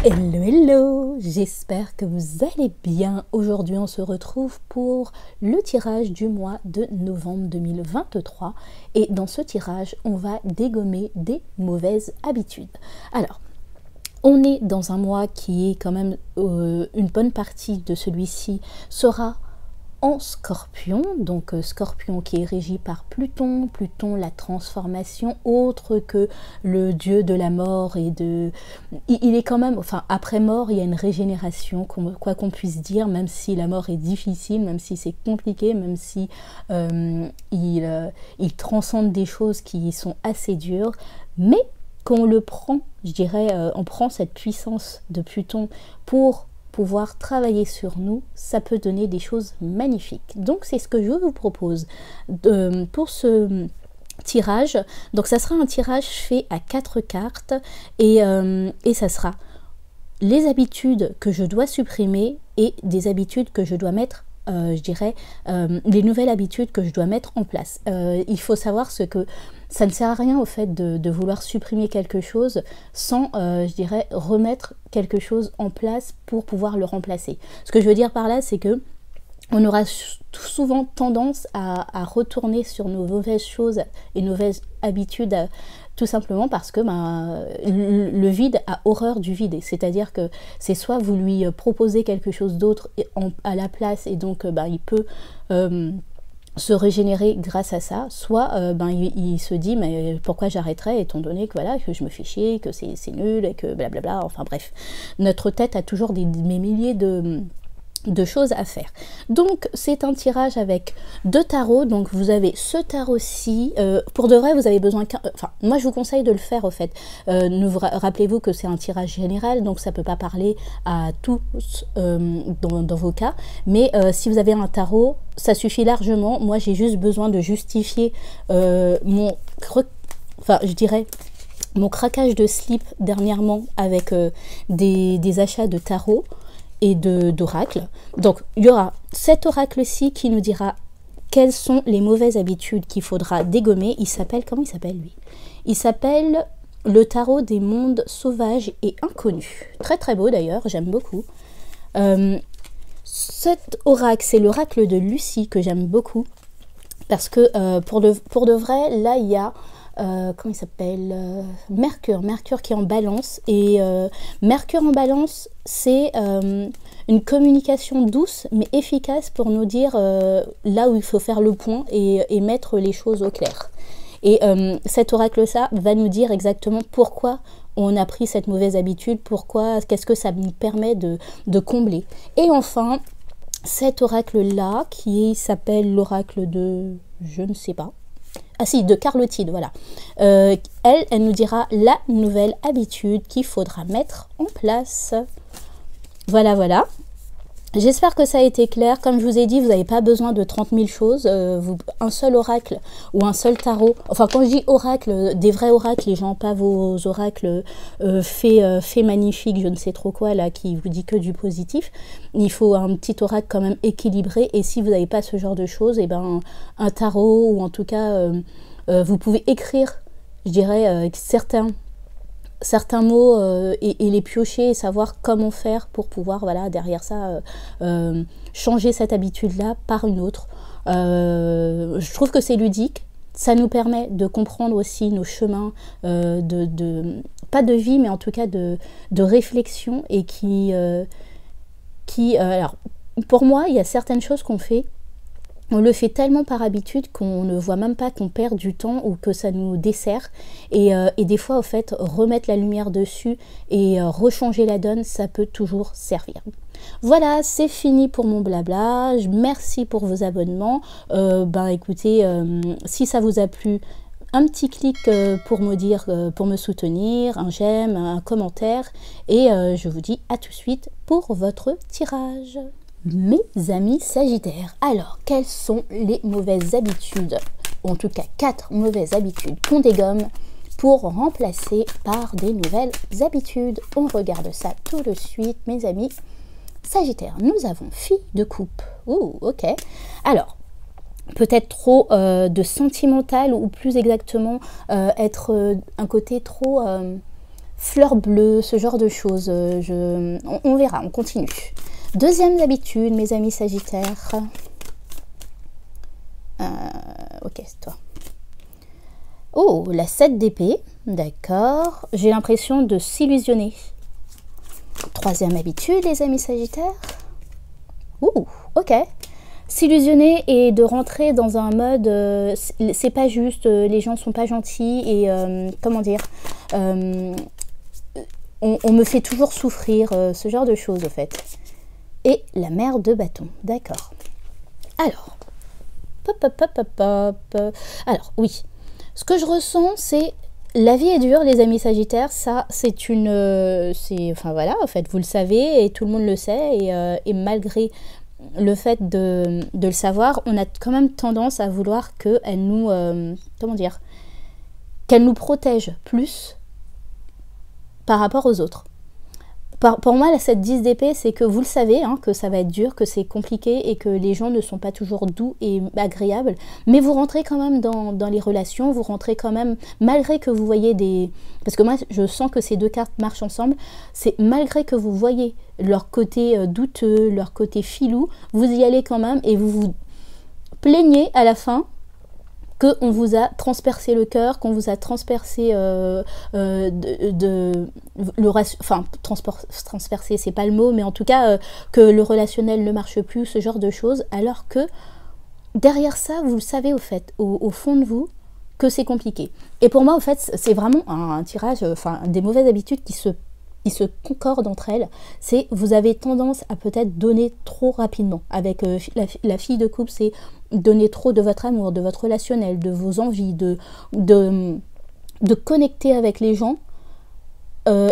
Hello, hello, j'espère que vous allez bien. Aujourd'hui, on se retrouve pour le tirage du mois de novembre 2023. Et dans ce tirage, on va dégommer des mauvaises habitudes. Alors, on est dans un mois qui est quand même, une bonne partie de celui-ci sera en Scorpion, donc Scorpion qui est régi par Pluton, la transformation, autre que le dieu de la mort et de... Il est quand même, enfin après mort, il y a une régénération, quoi qu'on puisse dire, même si la mort est difficile, même si c'est compliqué, même si il transcende des choses qui sont assez dures, mais quand on le prend, je dirais, on prend cette puissance de Pluton pour pouvoir travailler sur nous, ça peut donner des choses magnifiques. Donc c'est ce que je vous propose pour ce tirage. Donc ça sera un tirage fait à 4 cartes et ça sera les habitudes que je dois supprimer et des habitudes que je dois mettre, je dirais, les nouvelles habitudes que je dois mettre en place. Il faut savoir ce que ça ne sert à rien au fait de vouloir supprimer quelque chose sans, je dirais, remettre quelque chose en place pour pouvoir le remplacer. Ce que je veux dire par là, c'est que on aura souvent tendance à retourner sur nos mauvaises choses et nos mauvaises habitudes, tout simplement parce que le vide a horreur du vide. C'est-à-dire que c'est soit vous lui proposez quelque chose d'autre à la place et donc il peut... se régénérer grâce à ça, soit il se dit mais pourquoi j'arrêterais étant donné que voilà que je me fais chier, que c'est nul et que blablabla, enfin bref, notre tête a toujours des milliers de choses à faire. Donc c'est un tirage avec 2 tarots, donc vous avez ce tarot-ci, pour de vrai vous avez besoin enfin moi je vous conseille de le faire au fait, rappelez-vous que c'est un tirage général, donc ça peut pas parler à tous dans vos cas, mais si vous avez un tarot, ça suffit largement. Moi j'ai juste besoin de justifier mon craquage de slip dernièrement avec des achats de tarot et d'oracle. Donc il y aura cet oracle-ci qui nous dira quelles sont les mauvaises habitudes qu'il faudra dégommer. Comment il s'appelle lui? Il s'appelle le tarot des mondes sauvages et inconnus. Très très beau d'ailleurs, j'aime beaucoup. Cet oracle, c'est l'oracle de Lucie que j'aime beaucoup parce que pour de vrai, là il y a comment il s'appelle, Mercure qui est en balance, et Mercure en balance, c'est une communication douce mais efficace pour nous dire là où il faut faire le point et mettre les choses au clair. Et cet oracle-là va nous dire exactement pourquoi on a pris cette mauvaise habitude, qu'est-ce que ça nous permet de combler. Et enfin, cet oracle-là qui s'appelle l'oracle de... je ne sais pas. Ah si, de Carlotide, voilà. Elle nous dira la nouvelle habitude qu'il faudra mettre en place. Voilà, voilà. J'espère que ça a été clair. Comme je vous ai dit, vous n'avez pas besoin de 30 000 choses. Un seul oracle ou un seul tarot. Enfin, quand je dis oracle, des vrais oracles, les gens, pas vos oracles faits magnifiques, je ne sais trop quoi, là, qui vous dit que du positif. Il faut un petit oracle quand même équilibré. Et si vous n'avez pas ce genre de choses, et ben, un tarot, ou en tout cas, vous pouvez écrire, je dirais, certains mots et les piocher et savoir comment faire pour pouvoir, voilà, derrière ça, changer cette habitude-là par une autre. Je trouve que c'est ludique. Ça nous permet de comprendre aussi nos chemins, pas de vie, mais en tout cas de réflexion, et alors, pour moi, il y a certaines choses qu'on fait, on le fait tellement par habitude qu'on ne voit même pas qu'on perd du temps ou que ça nous dessert. Et des fois, au fait, remettre la lumière dessus et rechanger la donne, ça peut toujours servir. Voilà, c'est fini pour mon blabla. Merci pour vos abonnements. Écoutez, si ça vous a plu, un petit clic pour me dire, pour me soutenir, un j'aime, un commentaire. Et je vous dis à tout de suite pour votre tirage. Mes amis Sagittaires, alors quelles sont les mauvaises habitudes, ou en tout cas 4 mauvaises habitudes qu'on dégomme pour remplacer par des nouvelles habitudes? On regarde ça tout de suite, mes amis Sagittaires. Nous avons fille de coupe. Ouh, ok. Alors, peut-être trop de sentimental, ou plus exactement être un côté trop fleurs bleues, ce genre de choses. On verra, on continue. Deuxième habitude, mes amis Sagittaires. Ok, c'est toi. Oh, la 7 d'épée, d'accord. J'ai l'impression de s'illusionner. Troisième habitude, les amis Sagittaires. Ouh, ok. S'illusionner et de rentrer dans un mode, c'est pas juste, les gens sont pas gentils et comment dire, on me fait toujours souffrir, ce genre de choses au fait. Et la mère de bâton, d'accord. Alors, alors oui, ce que je ressens, c'est la vie est dure, les amis Sagittaires. Ça, c'est une, enfin voilà, en fait, vous le savez et tout le monde le sait et malgré le fait de le savoir, on a quand même tendance à vouloir qu'elle nous, comment dire, qu'elle nous protège plus par rapport aux autres. Pour moi, la 7-10 d'épée, c'est que vous le savez, hein, que ça va être dur, que c'est compliqué et que les gens ne sont pas toujours doux et agréables. Mais vous rentrez quand même dans les relations, vous rentrez quand même, malgré que vous voyez des... Parce que moi, je sens que ces deux cartes marchent ensemble. C'est malgré que vous voyez leur côté douteux, leur côté filou, vous y allez quand même et vous vous plaignez à la fin qu'on vous a transpercé le cœur, qu'on vous a transpercé transpercé, c'est pas le mot, mais en tout cas que le relationnel ne marche plus, ce genre de choses, alors que derrière ça, vous le savez au fond de vous, que c'est compliqué. Et pour moi, au fait, c'est vraiment un tirage, des mauvaises habitudes qui se concordent entre elles. C'est vous avez tendance à peut-être donner trop rapidement. Avec la fille de couple, c'est donner trop de votre amour, de votre relationnel, de vos envies, de connecter avec les gens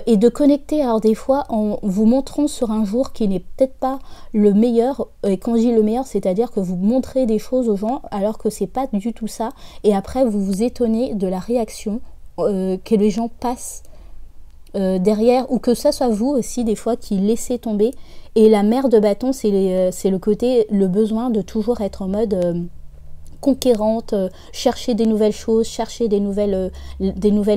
et de connecter, alors des fois en vous montrant sur un jour qui n'est peut-être pas le meilleur, et quand je dis le meilleur, c'est-à-dire que vous montrez des choses aux gens alors que c'est pas du tout ça, et après vous vous étonnez de la réaction que les gens passent derrière, ou que ça soit vous aussi des fois qui laissez tomber. Et la mère de bâton, c'est le côté, le besoin de toujours être en mode conquérante, chercher des nouvelles choses, chercher des nouvelles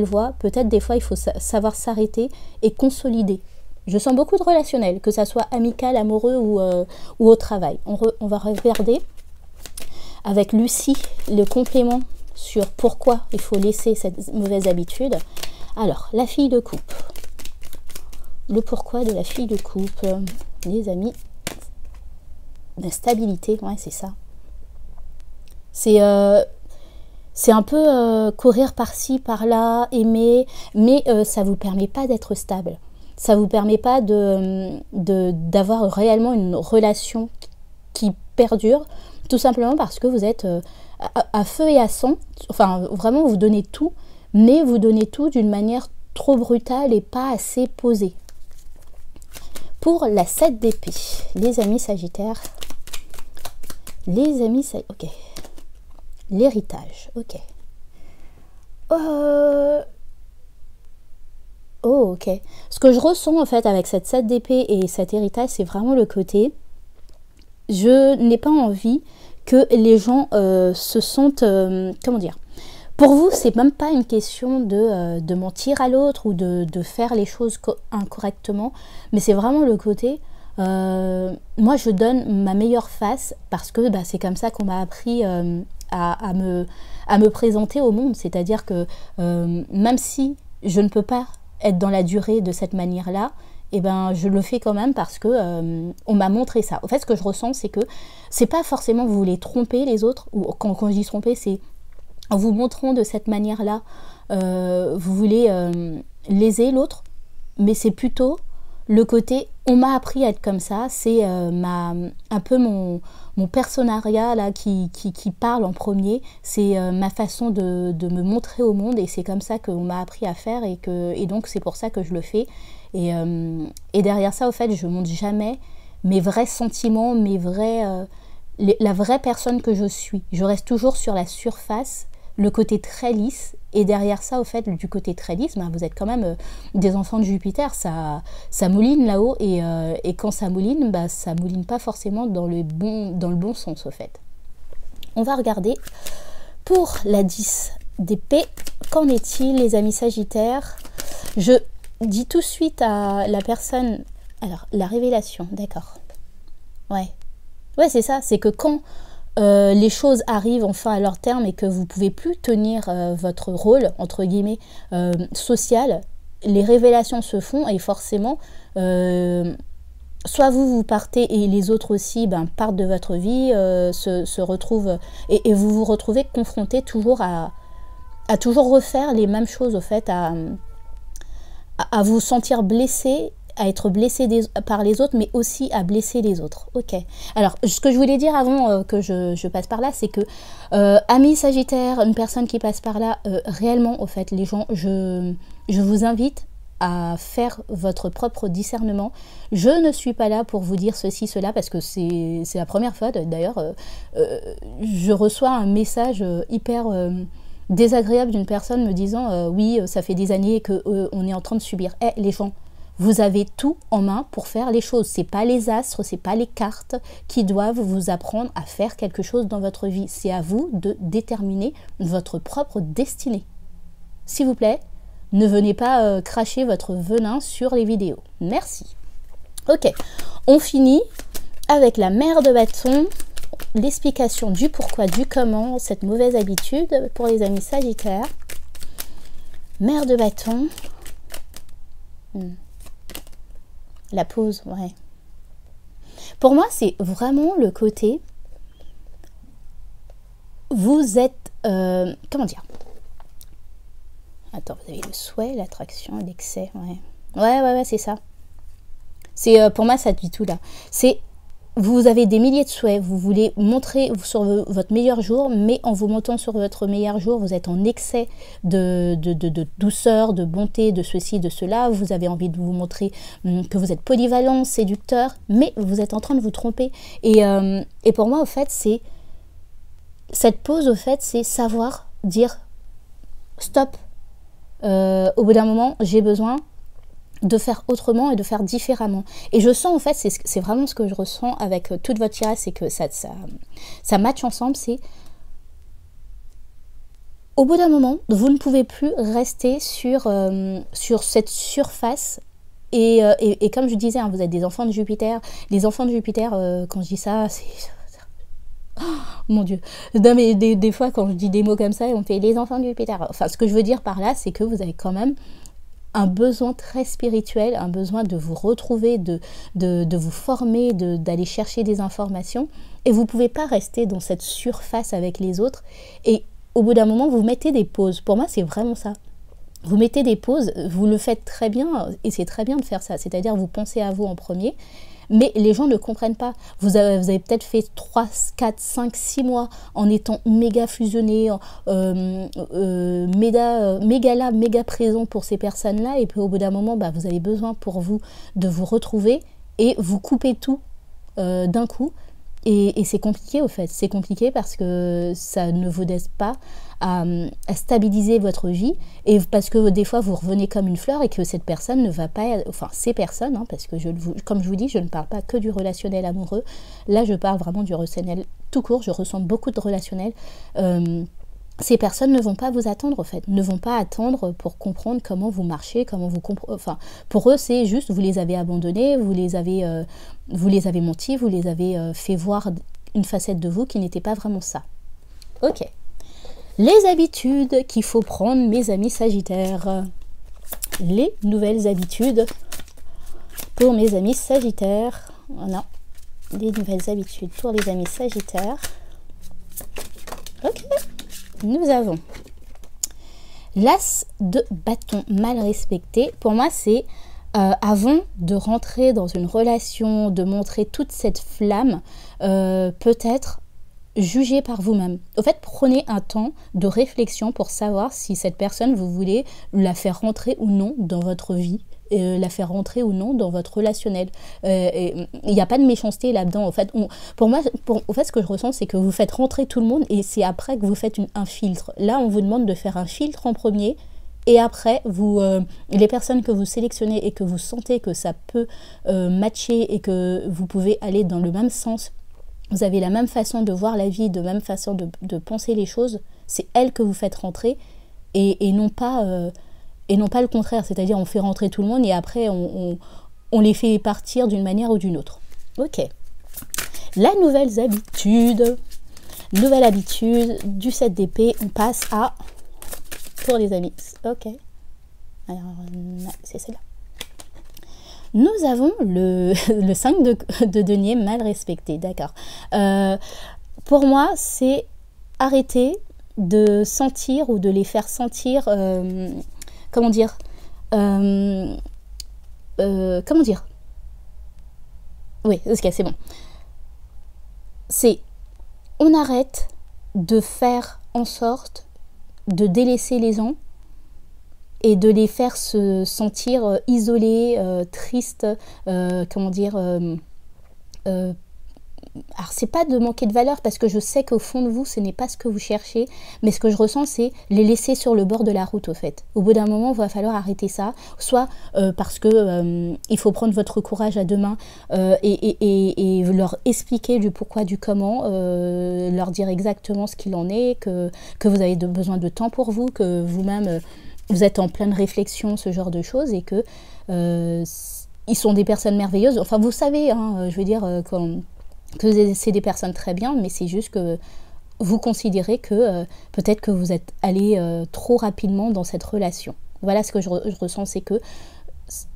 voies. Peut-être des fois il faut savoir s'arrêter et consolider. Je sens beaucoup de relationnel, que ça soit amical, amoureux ou au travail. On va regarder avec Lucie le complément sur pourquoi il faut laisser cette mauvaise habitude. Alors, la fille de coupe. Le pourquoi de la fille de coupe, les amis. La stabilité, ouais, c'est ça. C'est un peu courir par-ci, par-là, aimer, mais ça ne vous permet pas d'être stable. Ça ne vous permet pas d'avoir réellement une relation qui perdure, tout simplement parce que vous êtes à feu et à sang. Enfin, vraiment, vous donnez tout, mais vous donnez tout d'une manière trop brutale et pas assez posée. Pour la 7 d'épée, les amis Sagittaires, ok, l'héritage, ok. Oh, ok. Ce que je ressens en fait avec cette 7 d'épée et cet héritage, c'est vraiment le côté, je n'ai pas envie que les gens se sentent, comment dire, pour vous, c'est même pas une question de mentir à l'autre ou de faire les choses incorrectement, mais c'est vraiment le côté, moi je donne ma meilleure face parce que c'est comme ça qu'on m'a appris à me présenter au monde. C'est-à-dire que même si je ne peux pas être dans la durée de cette manière-là, et je le fais quand même parce que on m'a montré ça. En fait, ce que je ressens, c'est que c'est pas forcément vous voulez tromper les autres, ou quand je dis tromper, c'est en vous montrant de cette manière-là, vous voulez léser l'autre, mais c'est plutôt le côté on m'a appris à être comme ça, c'est un peu mon personnariat là qui parle en premier, c'est ma façon de me montrer au monde, et c'est comme ça qu'on m'a appris à faire, et donc c'est pour ça que je le fais. Et derrière ça, au fait, je montre jamais mes vrais sentiments, la vraie personne que je suis. Je reste toujours sur la surface, le côté très lisse, et derrière ça, au fait, du côté très lisse, vous êtes quand même des enfants de Jupiter, ça mouline là-haut, et quand ça mouline pas forcément dans le bon sens, au fait. On va regarder pour la 10 d'épée, qu'en est-il, les amis Sagittaires? dis tout de suite à la personne... Alors, la révélation, d'accord. Ouais. Ouais, c'est ça. C'est que quand les choses arrivent enfin à leur terme et que vous ne pouvez plus tenir votre rôle, entre guillemets, social, les révélations se font et forcément... soit vous partez et les autres aussi partent de votre vie, se retrouvent... Et vous vous retrouvez confronté toujours à toujours refaire les mêmes choses, au fait, à vous sentir blessé, à être blessé par les autres, mais aussi à blesser les autres. Ok. Alors, ce que je voulais dire avant que je passe par là, c'est que, amis Sagittaire, une personne qui passe par là, réellement, au fait, les gens, je vous invite à faire votre propre discernement. Je ne suis pas là pour vous dire ceci, cela, parce que c'est la première fois, d'ailleurs, je reçois un message hyper... désagréable d'une personne me disant oui, ça fait des années qu'on est en train de subir. Les gens, vous avez tout en main pour faire les choses. C'est pas les astres, c'est pas les cartes qui doivent vous apprendre à faire quelque chose dans votre vie. C'est à vous de déterminer votre propre destinée. S'il vous plaît, ne venez pas cracher votre venin sur les vidéos. Merci. Ok, on finit avec la mère de bâton. L'explication du pourquoi, du comment, cette mauvaise habitude pour les amis Sagittaires. Mère de bâton. La pause, ouais. Pour moi, c'est vraiment le côté... Vous êtes... comment dire? Attends, vous avez le souhait, l'attraction, l'excès, ouais. Ouais, c'est ça. C'est pour moi, ça dit tout là. C'est... Vous avez des milliers de souhaits, vous voulez montrer sur votre meilleur jour, mais en vous montant sur votre meilleur jour, vous êtes en excès de douceur, de bonté, de ceci, de cela. Vous avez envie de vous montrer que vous êtes polyvalent, séducteur, mais vous êtes en train de vous tromper. Et pour moi, au fait, c'est... Cette pause, au fait, c'est savoir dire stop. Au bout d'un moment, j'ai besoin de faire autrement et de faire différemment. Et je sens, en fait, c'est vraiment ce que je ressens avec toute votre tirage, c'est que ça match ensemble, c'est au bout d'un moment, vous ne pouvez plus rester sur cette surface. Et comme je disais, hein, vous êtes des enfants de Jupiter. Les enfants de Jupiter, quand je dis ça, c'est... Oh, mon Dieu. Non, mais des fois, quand je dis des mots comme ça, on fait les enfants de Jupiter. Enfin, ce que je veux dire par là, c'est que vous avez quand même un besoin très spirituel, un besoin de vous retrouver, de vous former, d'aller chercher des informations. Et vous ne pouvez pas rester dans cette surface avec les autres. Et au bout d'un moment, vous mettez des pauses. Pour moi, c'est vraiment ça. Vous mettez des pauses, vous le faites très bien, et c'est très bien de faire ça. C'est-à-dire, vous pensez à vous en premier, mais les gens ne comprennent pas. Vous avez peut-être fait 3, 4, 5, 6 mois en étant méga fusionné, méga présent pour ces personnes-là. Et puis au bout d'un moment, vous avez besoin pour vous de vous retrouver et vous coupez tout d'un coup. Et c'est compliqué au fait. C'est compliqué parce que ça ne vous aide pas à stabiliser votre vie, et parce que des fois vous revenez comme une fleur et que cette personne ne va pas, enfin ces personnes, hein, parce que comme je vous dis, je ne parle pas que du relationnel amoureux, là je parle vraiment du relationnel tout court, je ressens beaucoup de relationnel. Ces personnes ne vont pas vous attendre, en fait, ne vont pas attendre pour comprendre comment vous marchez, comment vous enfin, pour eux, c'est juste, vous les avez abandonnés, vous les avez menti, vous les avez fait voir une facette de vous qui n'était pas vraiment ça. Ok. Les habitudes qu'il faut prendre, mes amis Sagittaires. Les nouvelles habitudes pour mes amis Sagittaires. Non, les nouvelles habitudes pour les amis Sagittaires. Ok. Nous avons l'as de bâton mal respecté. Pour moi, c'est avant de rentrer dans une relation, de montrer toute cette flamme, peut-être jugez par vous-même. Au fait, prenez un temps de réflexion pour savoir si cette personne, vous voulez la faire rentrer ou non dans votre vie, la faire rentrer ou non dans votre relationnel. Il n'y a pas de méchanceté là-dedans. En fait, en fait, ce que je ressens, c'est que vous faites rentrer tout le monde et c'est après que vous faites un filtre. Là, on vous demande de faire un filtre en premier. Et après, les personnes que vous sélectionnez et que vous sentez que ça peut matcher et que vous pouvez aller dans le même sens, vous avez la même façon de voir la vie, de même façon de penser les choses, c'est elles que vous faites rentrer et non pas et non pas le contraire, c'est-à-dire on fait rentrer tout le monde et après on les fait partir d'une manière ou d'une autre. Ok. La nouvelle habitude du 7 d'épée, on passe à, pour les amis, ok, alors c'est celle-là. Nous avons le 5 de denier mal respecté, d'accord. Pour moi, c'est arrêter de sentir ou de les faire sentir, comment dire, oui, ok, c'est bon. On arrête de faire en sorte de délaisser les gens et de les faire se sentir isolés, tristes, alors c'est pas de manquer de valeur parce que je sais qu'au fond de vous ce n'est pas ce que vous cherchez, mais ce que je ressens c'est les laisser sur le bord de la route au fait. Au bout d'un moment il va falloir arrêter ça, soit parce que il faut prendre votre courage à deux mains et leur expliquer du pourquoi du comment, leur dire exactement ce qu'il en est, que vous avez besoin de temps pour vous, que vous-même vous êtes en pleine réflexion, ce genre de choses, et que ils sont des personnes merveilleuses, enfin vous savez, hein, je veux dire que c'est des personnes très bien, mais c'est juste que vous considérez que peut-être que vous êtes allé trop rapidement dans cette relation. Voilà ce que je ressens, c'est que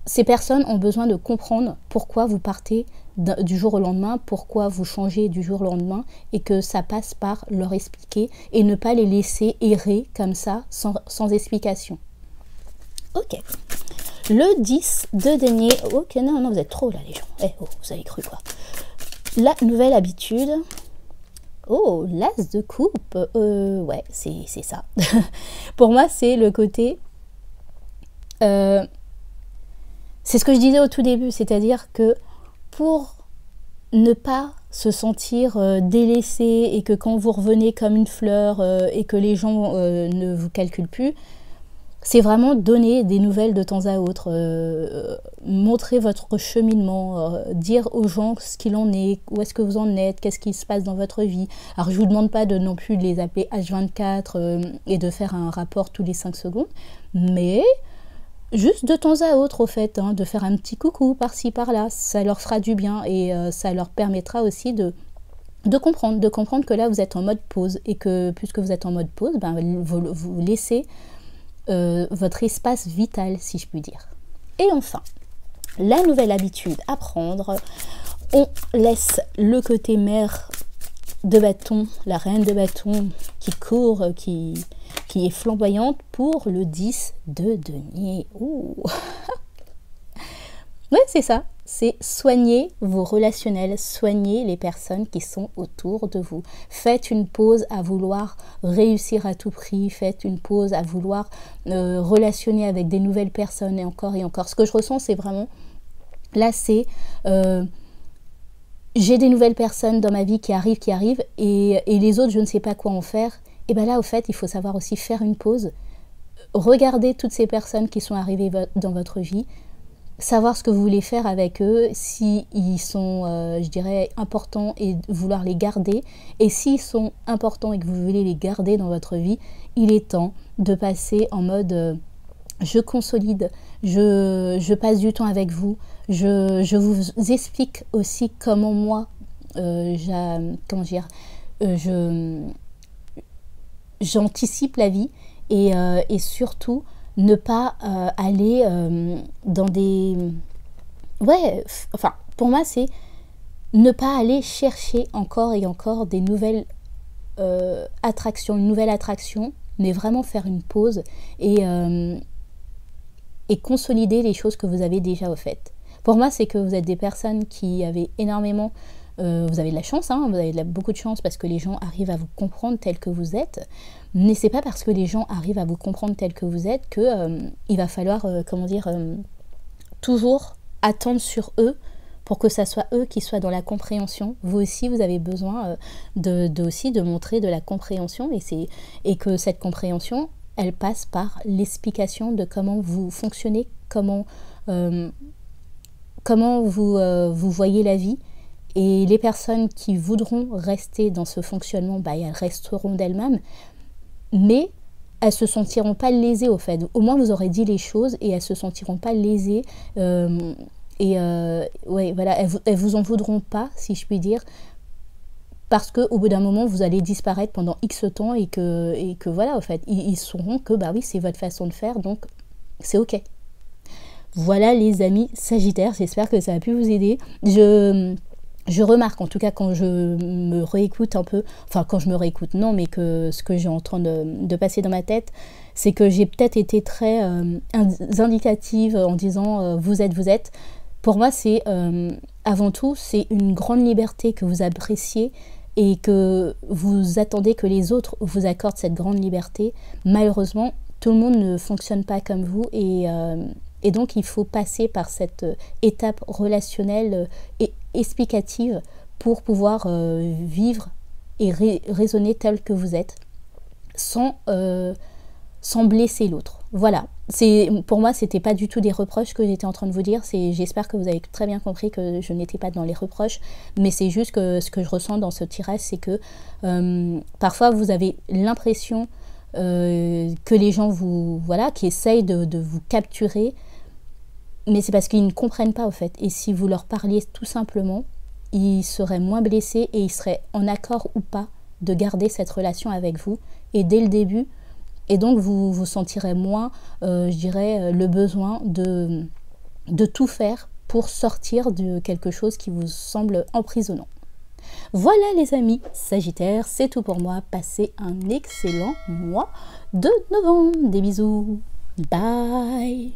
ces personnes ont besoin de comprendre pourquoi vous partez du jour au lendemain, pourquoi vous changez du jour au lendemain, et que ça passe par leur expliquer et ne pas les laisser errer comme ça, sans explication. Ok. Le 10 de denier. Ok, non, vous êtes trop là les gens. Vous avez cru quoi? La nouvelle habitude. Oh, l'as de coupe. Ouais, c'est ça. Pour moi, c'est le côté... c'est ce que je disais au tout début, c'est-à-dire que pour ne pas se sentir délaissé et que quand vous revenez comme une fleur et que les gens ne vous calculent plus, c'est vraiment donner des nouvelles de temps à autre, montrer votre cheminement, dire aux gens ce qu'il en est, où est-ce que vous en êtes, qu'est-ce qui se passe dans votre vie. Alors je ne vous demande pas de non plus de les appeler H24 et de faire un rapport tous les 5 secondes, mais juste de temps à autre au fait, hein, de faire un petit coucou par-ci par-là, ça leur fera du bien et ça leur permettra aussi de comprendre que là vous êtes en mode pause et que puisque vous êtes en mode pause, vous laissez votre espace vital, si je puis dire. Et enfin, la nouvelle habitude à prendre, on laisse le côté mère de bâton, la reine de bâton qui court, qui est flamboyante pour le 10 de denier. Ouh. Ouais, c'est ça. C'est soigner vos relationnels, soigner les personnes qui sont autour de vous. Faites une pause à vouloir réussir à tout prix, faites une pause à vouloir relationner avec des nouvelles personnes et encore et encore. Ce que je ressens, c'est vraiment, là, c'est j'ai des nouvelles personnes dans ma vie qui arrivent et les autres, je ne sais pas quoi en faire. Et bien là, au fait, il faut savoir aussi faire une pause, regarder toutes ces personnes qui sont arrivées dans votre vie, savoir ce que vous voulez faire avec eux, s'ils sont, je dirais, importants et vouloir les garder. Et s'ils sont importants et que vous voulez les garder dans votre vie, il est temps de passer en mode je consolide, je passe du temps avec vous, je vous explique aussi comment moi, j'anticipe la vie et surtout ne pas aller dans des... Ouais, enfin, pour moi, c'est ne pas aller chercher encore et encore des nouvelles attractions, une nouvelle attraction, mais vraiment faire une pause et consolider les choses que vous avez déjà au fait. Pour moi, c'est que vous êtes des personnes qui avez énormément... vous avez de la chance, hein, vous avez beaucoup de chance parce que les gens arrivent à vous comprendre tel que vous êtes, mais c'est pas parce que les gens arrivent à vous comprendre tel que vous êtes que il va falloir, toujours attendre sur eux pour que ça soit eux qui soient dans la compréhension. Vous aussi, vous avez besoin de montrer de la compréhension et que cette compréhension, elle passe par l'explication de comment vous fonctionnez, comment vous voyez la vie. Et les personnes qui voudront rester dans ce fonctionnement, elles resteront d'elles-mêmes. Mais elles se sentiront pas lésées au fait. Au moins vous aurez dit les choses et elles se sentiront pas lésées. Ouais, voilà, elles vous en voudront pas, si je puis dire, parce qu'au bout d'un moment vous allez disparaître pendant X temps et que voilà, au fait, ils sauront que bah oui, c'est votre façon de faire, donc c'est ok. Voilà les amis Sagittaires, j'espère que ça a pu vous aider. Je remarque, en tout cas quand je me réécoute un peu, enfin quand je me réécoute non, mais que ce que j'ai en train de passer dans ma tête, c'est que j'ai peut-être été très indicative en disant vous êtes. Pour moi c'est avant tout, c'est une grande liberté que vous appréciez et que vous attendez que les autres vous accordent cette grande liberté. Malheureusement, tout le monde ne fonctionne pas comme vous et donc il faut passer par cette étape relationnelle et explicative pour pouvoir vivre et raisonner tel que vous êtes sans blesser l'autre. Voilà, pour moi c'était pas du tout des reproches que j'étais en train de vous dire, j'espère que vous avez très bien compris que je n'étais pas dans les reproches, mais c'est juste que ce que je ressens dans ce tirage, c'est que parfois vous avez l'impression que les gens qui essayent de vous capturer, mais c'est parce qu'ils ne comprennent pas au fait, et si vous leur parliez tout simplement, ils seraient moins blessés et ils seraient en accord ou pas de garder cette relation avec vous, et dès le début, et donc vous vous sentirez moins, je dirais, le besoin de tout faire pour sortir de quelque chose qui vous semble emprisonnant. Voilà les amis Sagittaires, c'est tout pour moi. Passez un excellent mois de novembre. Des bisous. Bye.